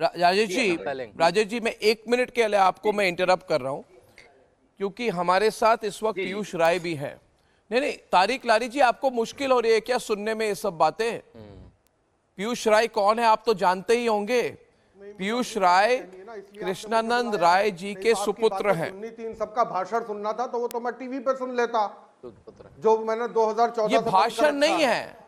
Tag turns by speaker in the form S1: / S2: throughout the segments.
S1: राजेश जी मैं 1 मिनट के लिए आपको मैं इंटरप्ट कर रहा हूं क्योंकि हमारे साथ इस वक्त पीयूष राय भी है। नहीं नहीं तारिक लारी जी, आपको मुश्किल हो रही है क्या सुनने में ये सब बातें? पीयूष राय कौन है आप तो जानते ही होंगे। पीयूष राय कृष्णानंद राय जी के सुपुत्र हैं।
S2: सबका भाषण सुनना था तो वो तो मैं टीवी पे सुन लेता, जो मैंने 2014
S1: ये भाषण नहीं है,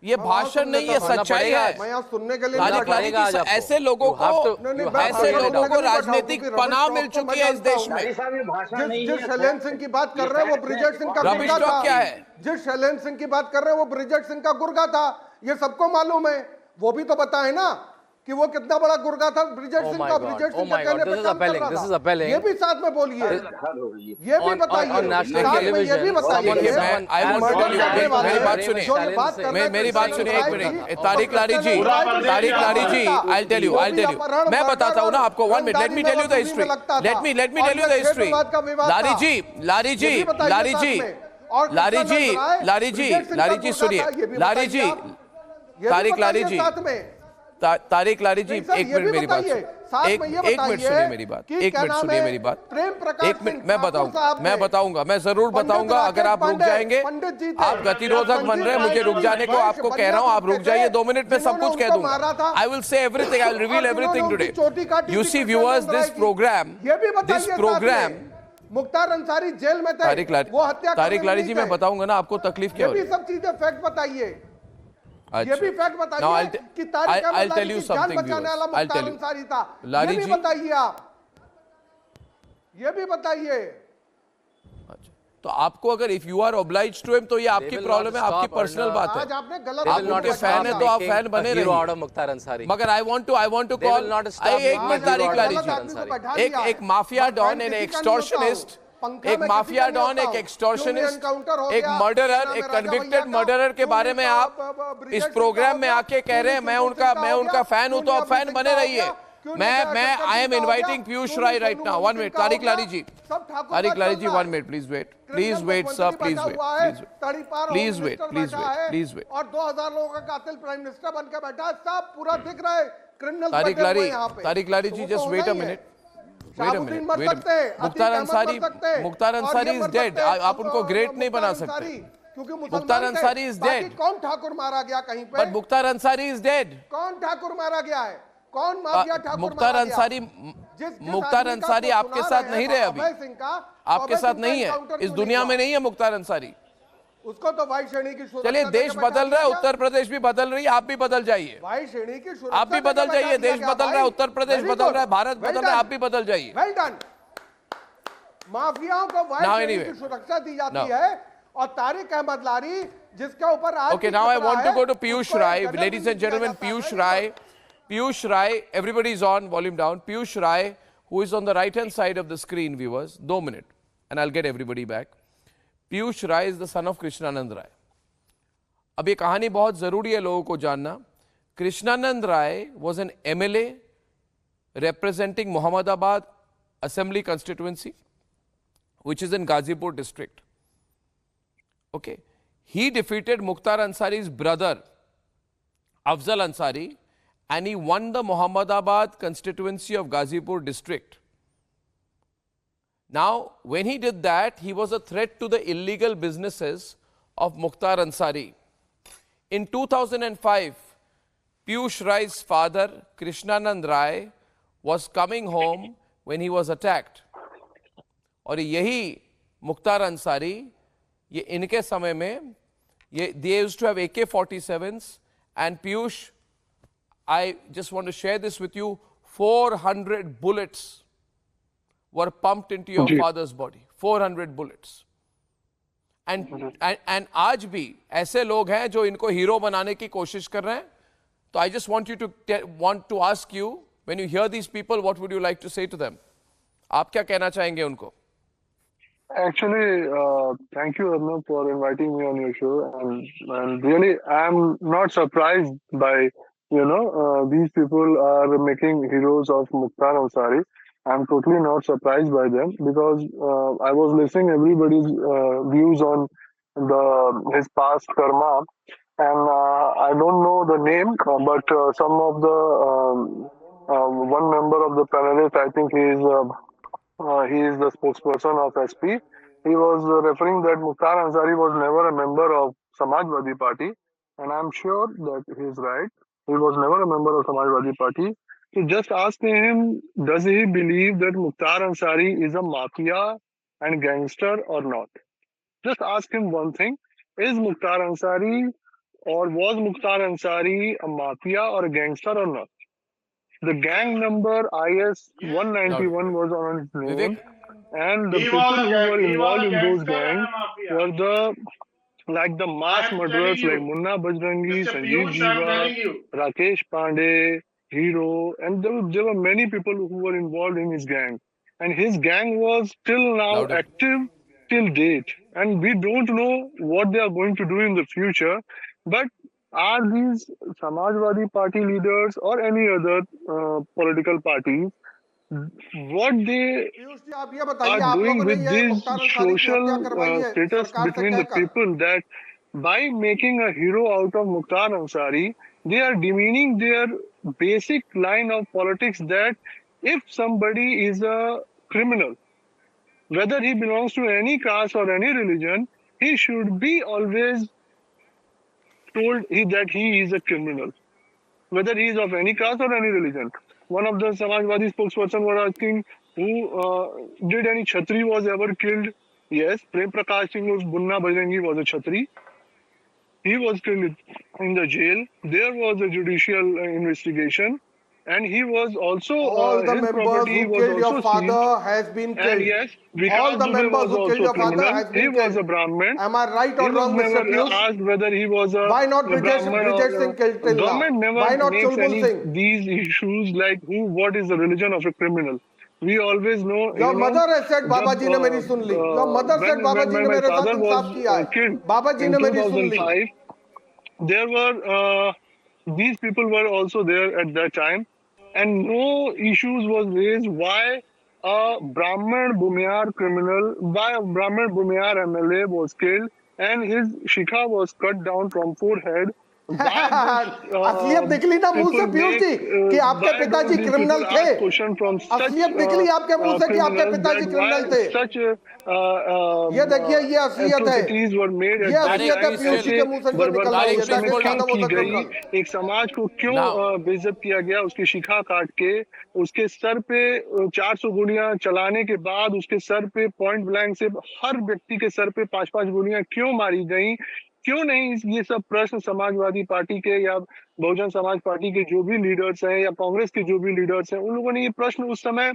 S1: ये भाषण नहीं है, सच्चाई है।
S2: मैं यहाँ सुनने के लिए
S1: ऐसे लोगों को राजनीतिक पनाह मिल चुकी है इस देश में।
S2: जिस शैलेंद्र सिंह की बात कर रहे हैं वो ब्रिजेश सिंह का गुर्गा था।
S1: क्या है?
S2: जिस शैलेंद्र सिंह की बात कर रहे हैं वो ब्रिजेश सिंह का गुर्गा था, ये सबको मालूम है। वो भी तो पता है ना कि वो कितना बड़ा गुर्गा था ब्रिजेश सिंह का। ब्रिजेश सिंह का कहने पे काम कर रहा था। ये भी साथ में बोलिए, ये भी बताइए, ये भी बताइए।
S1: मेरी बात सुनिए 1 minute. Tariq Lari ji, I'll tell you, मैं बताता हूँ ना आपको। 1 minute, let me tell you the history. Let me tell you the history. लारी जी सुनिए। तारिक लारी जी 1 मिनट मेरी बात सुनिए। 1 मिनट सुनिए मेरी बात। 1 मिनट सुनिए मेरी बात। 1 मिनट मैं बताऊंगा, मैं जरूर बताऊंगा। अगर आप रुक जाएंगे, आप गतिरोधक बन रहे हैं मुझे रुक जाने को। आपको कह रहा हूं आप रुक जाइए, 2 मिनट में सब कुछ कह दूंगा। I will say everything, I will reveal everything today. You see viewers, this programme
S2: Mukhtar Ansari jail में थे, वो हत्या
S1: तारिक लारी जी मैं बताऊंगा ना आपको तकलीफ क्या हो रही है।
S2: सब चीजें फैक्ट बताइए। ये भी फैक्ट बताइए कि तारिक अहमद लारी की जान बचाने वाला मुख्तार अंसारी था। ये भी बताइए आप, ये भी बताइए।
S1: तो आपको अगर if you are obliged to him तो ये आपकी प्रॉब्लम है, आपकी पर्सनल बात है।
S2: आज आपने गलत,
S1: आप उनके फैन है तो आप फैन बने रहिए।
S3: मुख्तार अंसारी,
S1: मगर I want to call 1 minute Tariq Lari ji. एक माफिया डॉन एंड एक्सटॉर्शनिस्ट, एक माफिया डॉन, एक एक्सटॉर्शनिस्ट, एक मर्डरर, एक कन्विक्टेड मर्डरर के बारे में आप इस प्रोग्राम में आके कह रहे हैं मैं उनका फैन हूं, तो आप फैन बने रहिए। मैं I am inviting Piyush Rai right now. 1 minute Tariq Lari ji, 1 minute please wait sir, please wait.
S2: और 2000 लोगों का कातिल प्राइम मिनिस्टर बनकर बैठा है, सब पूरा दिख रहा है। Criminal
S1: Tariq Lari ji just wait a minute. Mukhtar Ansari is dead. आप उनको ग्रेट नहीं बना सकते
S2: क्योंकि
S1: मुख्तार अंसारी इज डेड।
S2: कौन ठाकुर मारा गया कहीं पे?
S1: But Mukhtar Ansari is dead.
S2: कौन ठाकुर मारा गया है? कौन माफिया ठाकुर?
S1: मुख्तार अंसारी आपके साथ नहीं रहे अभी, आपके साथ नहीं है, इस दुनिया में नहीं है मुख्तार अंसारी।
S2: उसको तो वाई श्रेणी की सुरक्षा।
S1: चलिए देश बदल रहा है, उत्तर प्रदेश भी बदल रही है, आप भी बदल जाइए।
S2: वाई श्रेणी की सुरक्षा
S1: आप भी बदल जाइए। देश बदल रहा है, उत्तर प्रदेश बदल रहा है, भारत बदल रहा है, आप भी बदल जाइए।
S2: Well done. माफियाओं को वाई श्रेणी की सुरक्षा दी जाती है और तारिक अहमद लारी जिसके ऊपर आज
S1: okay now I want to go to Piyush Rai. Ladies and gentleman, Piyush Rai, everybody is on, volume down. Piyush Rai, who is on the right hand side of the screen, viewers, 2 minutes, and I'll get everybody back. Piyush Rai is the son of Krishnanand Rai. अब ये कहानी बहुत जरूरी है लोगों को जानना। Krishnanand Rai was an MLA representing Mohammadabad Assembly constituency, which is in Ghazipur district. Okay, he defeated Mukhtar Ansari's brother, Afzal Ansari, and he won the Mohammadabad constituency of Ghazipur district. Now, when he did that, he was a threat to the illegal businesses of Mukhtar Ansari. In 2005, Piyush Rai's father, Krishnanand Rai, was coming home when he was attacked. और यही मुख्तार अंसारी, ये इनके समय में, they used to have AK-47s, and Piyush, I just want to share this with you, 400 bullets were pumped into your father's body. 400 bullets. And आज भी ऐसे लोग हैं जो इनको हीरो बनाने की कोशिश कर रहे हैं. तो I just want to ask you, when you hear these people, what would you like to say to them? आप क्या कहना चाहेंगे उनको?
S4: Actually, thank you, Arnav, for inviting me on your show. And really, I'm not surprised by, these people are making heroes of Mukhtar Ansari. I'm totally not surprised by them because I was listening everybody's views on his past karma, and I don't know the name, but some of the the panelist. I think he is the spokesperson of SP. He was referring that Mukhtar Ansari was never a member of Samajwadi Party, and I'm sure that he is right. He was never a member of Samajwadi Party. So just ask him, does he believe that Mukhtar Ansari is a mafia and gangster or not? Just ask him one thing: is Mukhtar Ansari or was Mukhtar Ansari a mafia or a gangster or not? The gang number IS 191 was on his name, and the people who were involved in those gangs were the mass murderers like Munna Bajrangi, Sanjeev Jiva, Rakesh Pandey, Hero, and there were many people who were involved in his gang. And his gang was till now
S1: Louder.
S4: active till date. And we don't know what they are going to do in the future. But are these Samajwadi Party leaders or any other political parties, what they
S2: Piyush ji आप ये बताइए,
S4: are
S2: आप
S4: doing
S2: लोगों ने
S4: with
S2: ये
S4: this
S2: Mukhtar Ansari की
S4: social
S2: हत्या करवाई है
S4: status
S2: सरकार से
S4: between the
S2: कहकर,
S4: people, that by making a hero out of Mukhtar Ansari, they are demeaning their basic line of politics that if somebody is a criminal, whether he belongs to any caste or any religion, he should be always told that he is a criminal, whether he is of any caste or any religion. One of the Samajwadi spokesperson were asking who did any Chhatri was ever killed. Yes, Prem Prakash Singh Munna Bajrangi was a Chhatri. He was killed in the jail. There was a judicial investigation, and he was also
S2: all the
S4: his
S2: members
S4: property
S2: who
S4: was
S2: killed your
S4: also
S2: father
S4: seized.
S2: has been
S4: And
S2: killed.
S4: yes,
S2: All
S4: Vikas
S2: the
S4: Dubey
S2: members
S4: was
S2: who killed
S4: also
S2: your father
S4: criminal.
S2: has
S4: He
S2: been
S4: was
S2: killed.
S4: a Brahmin.
S2: Am I right
S4: He
S2: or
S4: was
S2: wrong, Mr.
S4: never
S2: Piyush?
S4: asked whether he was a
S2: Why not
S4: Brahmin
S2: Brijesh
S4: or
S2: Singh killed till now?
S4: government never
S2: Why not
S4: makes
S2: Chulbul
S4: any
S2: Singh?
S4: these issues like what is the religion of a criminal. We always know,
S2: Your mother has said बाबा जी ने मेरी सुन ली. Your mother said बाबा जी ने
S4: when my
S2: मेरे साथ
S4: father was
S2: इंसाफ किया है.
S4: killed
S2: Baba ji
S4: in
S2: ने मेरी सुन ली.
S4: 2005, there were these people were also there at that time, and no issues was raised why a Brahmin Bumiyar criminal, why a Brahmin Bumiyar MLA was killed and his shikha was cut down from forehead.
S2: असलियत निकली ना मुंह से पीयूष जी कि आपके पिताजी criminal थे. असलियत निकली आपके मुंह से कि आपके पिताजी क्रिमिनल थे. ये देखिए, ये असलियत है. ये असलियत है पीयूष जी के मुंह से जो निकल रही है. That is father was a criminal.
S4: एक समाज को क्यों बेइज्जत किया गया, उसकी शिखा काट के उसके सर पे 400 गोलियां चलाने के बाद उसके सर पे पॉइंट ब्लैंक से हर व्यक्ति के सर पे 5-5 गोलियां क्यों मारी गई? क्यों नहीं ये सब प्रश्न समाजवादी पार्टी के या बहुजन समाज पार्टी के जो भी लीडर्स हैं या कांग्रेस के जो भी लीडर्स हैं, उन लोगों ने ये प्रश्न उस समय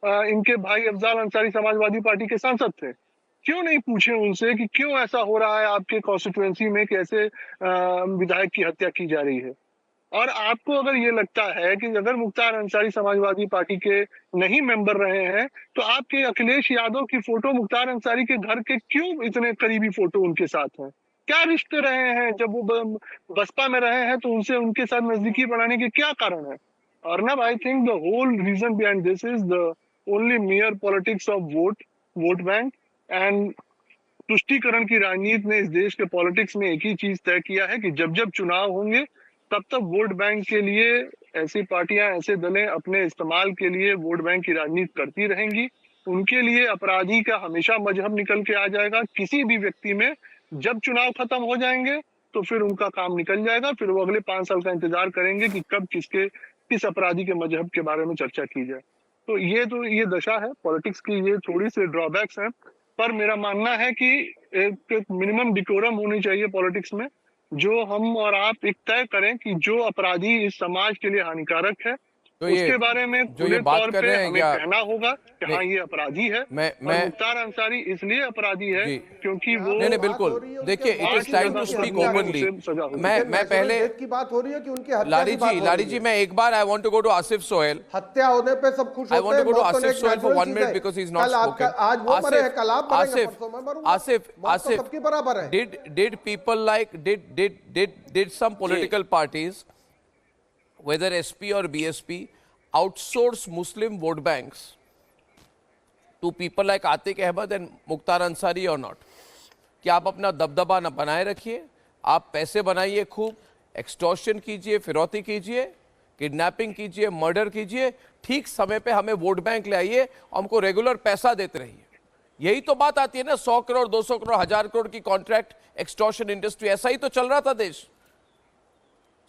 S4: इनके भाई अफजाल अंसारी समाजवादी पार्टी के सांसद थे, क्यों नहीं पूछे उनसे कि क्यों ऐसा हो रहा है आपके कॉन्स्टिट्यूएंसी में, कैसे विधायक की हत्या की जा रही है? और आपको अगर ये लगता है कि अगर मुख्तार अंसारी समाजवादी पार्टी के नहीं मेंबर रहे हैं तो आपके अखिलेश यादव की फोटो मुख्तार अंसारी के घर के क्यों इतने करीबी फोटो उनके साथ हैं? क्या रिश्ते रहे हैं? जब वो बसपा में रहे हैं तो उनसे उनके साथ नजदीकी बनाने के क्या कारण है? Arnab, I think the whole reason behind this is the only mere politics of vote bank and तुष्टीकरण की राजनीति ने इस देश के पॉलिटिक्स में एक ही चीज तय किया है कि जब जब चुनाव होंगे तब तक वोट बैंक के लिए ऐसी पार्टियां, ऐसे दलें अपने इस्तेमाल के लिए वोट बैंक की राजनीति करती रहेंगी. उनके लिए अपराधी का हमेशा मजहब निकल के आ जाएगा किसी भी व्यक्ति में. जब चुनाव खत्म हो जाएंगे तो फिर उनका काम निकल जाएगा, फिर वो अगले 5 साल का इंतजार करेंगे कि कब किस अपराधी के मजहब के बारे में चर्चा की जाए. तो ये दशा है पॉलिटिक्स की. ये थोड़ी सी ड्रॉबैक्स हैं, पर मेरा मानना है कि एक मिनिमम डिकोरम होनी चाहिए पॉलिटिक्स में, जो हम और आप एक तय करें कि जो अपराधी इस समाज के लिए हानिकारक है
S1: तो
S4: उसके बारे में
S1: जो ये बात कर रहे हैं
S4: हमें कहना होगा कि हाँ ये अपराधी है.
S1: मैं
S4: मुख्तार अंसारी इसलिए अपराधी है क्योंकि वो
S1: नहीं बिल्कुल. देखिए, it is time to speak openly. मैं पहले
S2: की बात हो रही है कि उनके हत्या
S1: लारी जी मैं एक बार I want to go to Asif Sohail.
S2: हत्या होने पे सब खुश होते हैं.
S1: I want to go to Asif Sohail for 1 minute because he's not spoken.
S2: आज वो मरे हैं, कल आप मरेंगे, परसों मैं मरूंगा.
S1: Asif,
S2: सबकी बराबर है.
S1: did people like did some political parties, whether SP or BSP, outsource Muslim vote banks to people like Atiq Ahmed and Mukhtar Ansari or not? कि आप अपना दबदबा न बनाए रखिए, आप पैसे बनाइए, खूब एक्सटॉर्शन कीजिए, फिरौती कीजिए, किडनैपिंग कीजिए, मर्डर कीजिए, ठीक समय पे हमें वोट बैंक ले आइए, हमको रेगुलर पैसा देते रहिए। यही तो बात आती है ना, 100 करोड़ 200 करोड़ 1000 करोड़ की कॉन्ट्रैक्ट एक्सटॉर्शन इंडस्ट्री, ऐसा ही तो चल रहा था देश।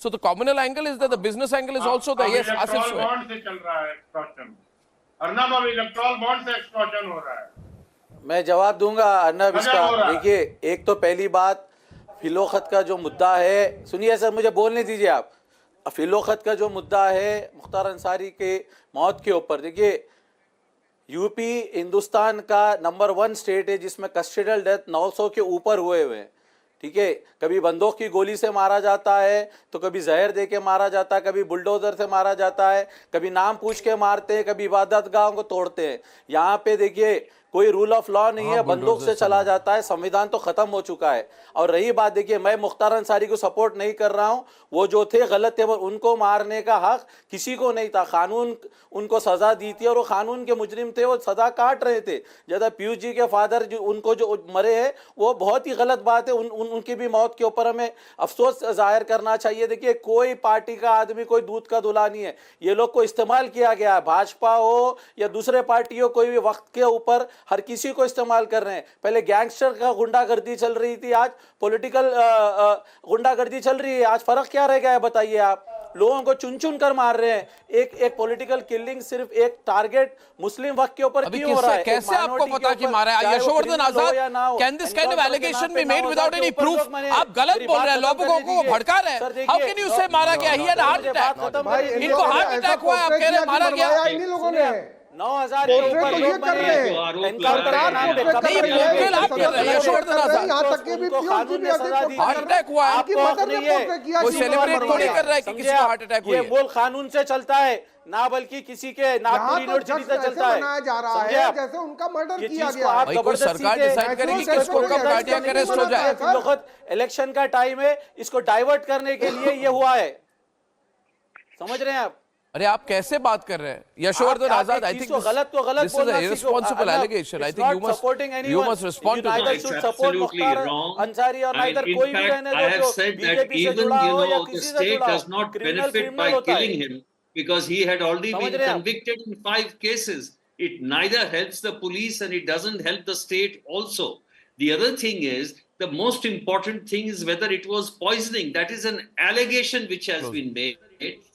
S1: So the communal angle is there, the business angle is also there. Yes, Asif
S3: electoral
S1: Shoaib.
S3: Bond से चल रहा है एक्सटॉर्शन। अर्नब, अब इलेक्ट्रॉल बॉन्ड से एक्सटॉर्शन हो रहा है।
S5: मैं जवाब दूंगा अर्नब
S3: अच्छा हो
S5: इसका।
S3: रहा है।
S5: देखिए, एक तो पहली बात, फिलोखत का जो मुद्दा है, सुनिए सर, मुझे बोलने दीजिए आप। फिलोखत का जो मुद्दा है मुख्तार अंसारी के मौत के ऊपर, देखिए यूपी हिंदुस्तान का नंबर 1 स्टेट है जिसमें कस्टोडियल डेथ 900 के ऊपर हुए हैं। ठीक है, कभी बंदूक की गोली से मारा जाता है, तो कभी जहर दे के मारा जाता है, कभी बुलडोजर से मारा जाता है, कभी नाम पूछ के मारते हैं, कभी इबादत गाहों को तोड़ते हैं। यहाँ पे देखिए कोई रूल ऑफ लॉ नहीं है, बंदूक से चला जाता है, संविधान तो खत्म हो चुका है। और रही बात, देखिए मैं मुख्तार अंसारी को सपोर्ट नहीं कर रहा हूं, वो जो थे गलत थे, उनको मारने का हक किसी को नहीं था। कानून उनको सजा दी थी और वो कानून के मुजरिम थे, वो सजा काट रहे थे। ज्यादा पीयूष जी के फादर जो उनको जो मरे हैं, वो बहुत ही गलत बात है। उनकी भी मौत के ऊपर हमें अफसोस जाहिर करना चाहिए। देखिए कोई पार्टी का आदमी कोई दूध का धुला नहीं है, ये लोग को इस्तेमाल किया गया है, भाजपा हो या दूसरे पार्टी हो, कोई भी वक्त के ऊपर हर किसी को इस्तेमाल कर रहे हैं। पहले गैंगस्टर का गुंडागर्दी चल रही थी, आज पॉलिटिकल गुंडागर्दी चल रही है। आज फर्क क्या रह गया है बताइए आप? लोगों को चुन चुन कर मार रहे हैं। एक पॉलिटिकल किलिंग सिर्फ एक टारगेट मुस्लिम वक्त के ऊपर क्यों हो रहा है?
S1: कैसे आपको पता कि मारा है? Yashovardhan Azad, can this kind of allegation be made without any proof? आप गलत बोल रहे हैं, लोगों को भड़का रहे हैं। हाउ कैन यू से मारा गया? ही हैड हार्ट अटैक, इनको हार्ट अटैक हुआ, आप कह रहे हैं मारा गया?
S2: इन लोगों ने
S5: 9000 के ऊपर
S2: तो ये
S5: लोग
S2: कर रहे हैं।
S5: एनकाउंटर का नाम पे
S1: नहीं, पोर्ट्रेट आप कर रहे हैं यशोवर्धन आजाद।
S2: यहाँ तक के भी पीयूष जी भी अधिक
S1: हार्ट अटैक हुआ है,
S2: आपकी मदर ने पोर्ट्रेट किया,
S1: कोई
S2: जी,
S1: सेलिब्रेट
S2: मर
S1: थोड़ी
S2: गया।
S1: कर रहा है कि किसी को हार्ट अटैक हुआ
S5: ये
S1: है।
S5: बोल कानून से चलता है ना, बल्कि किसी के नागपुर यूनिवर्सिटी से चलता है।
S2: बनाया जा रहा है जैसे उनका मर्डर
S5: ये
S2: किया
S5: चीज को
S2: गया
S5: आप
S2: है।
S1: भाई कोई सरकार डिसाइड करेगी कि इसको कब कार्डियक अरेस्ट हो जाए।
S5: इलेक्शन का टाइम है, इसको डाइवर्ट करने के लिए ये हुआ है, समझ रहे हैं आप?
S1: अरे आप कैसे बात कर रहे हैं यशोवर्धन आजाद? आई थिंक
S5: गलत तो गलत
S1: this is an irresponsible allegation. I think you must respond to
S5: neither
S1: this.
S5: should support Mukhtar Ansari or neither
S6: in
S5: कोई भी
S6: fact,
S5: रहने
S6: I
S5: दो
S6: have
S5: जो
S6: said that
S5: बीजेपी से
S6: even
S5: जुड़ा हो या
S6: the
S5: किसी से
S6: state
S5: जुड़ा
S6: does
S5: हो,
S6: not
S5: criminal
S6: benefit
S5: criminal
S6: by
S5: होता है।
S6: killing him because he had already
S5: समझ
S6: been
S5: रहे हैं आप?
S6: convicted in 5 cases. It neither helps the police and it doesn't help the state also. The other thing is, the most important thing is whether it was poisoning. That is an allegation which has been made.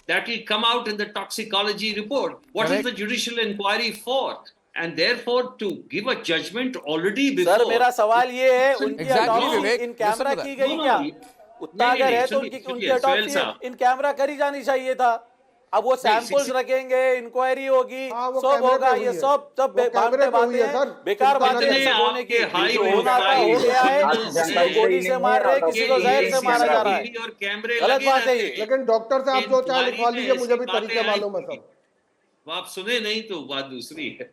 S6: That will come out in the toxicology report. What is the judicial inquiry for? And therefore, to give a judgment already before.
S5: Sir मेरा सवाल ये है, उनकी
S1: Exactly,
S5: autopsy
S1: Vivek,
S5: in camera
S1: listen to
S5: की
S1: that.
S5: गई
S6: No,
S5: क्या?
S6: no,
S5: उतना अगर है तो
S6: सुनिए,
S5: उनकी
S6: सुनिए,
S5: autopsy
S6: सुहेल साहब।
S5: इन कैमरा करी जानी चाहिए था। अब वो सैंपल्स
S6: नहीं,
S5: रखेंगे, इंक्वायरी होगी,
S2: हाँ, वो
S5: सब
S2: कैमरे
S5: होगा,
S2: पे हुई
S5: ये
S2: है।
S5: सब
S2: वो कैमरे पे हुई है,
S5: बातें
S2: सर।
S5: बेकार
S2: चिंता
S5: बातें
S2: नहीं
S5: सब
S2: है।
S5: होने की।
S6: हाई
S5: जो होना था हो गया है, किसी को गोली से मार रहे, किसी को जहर से मारा जा रहा है।
S6: और कैमरे
S5: गलत
S6: लगे
S5: बात है
S6: रहते
S5: ये।
S6: हैं।
S2: लेकिन डॉक्टर से आप जो चाहे लिखवा लीजिए, मुझे भी
S6: ऐसी
S2: तरीके
S6: बातें
S2: मालूम है
S6: आई।
S2: सब।
S6: आप सुने नहीं तो बात दूसरी है।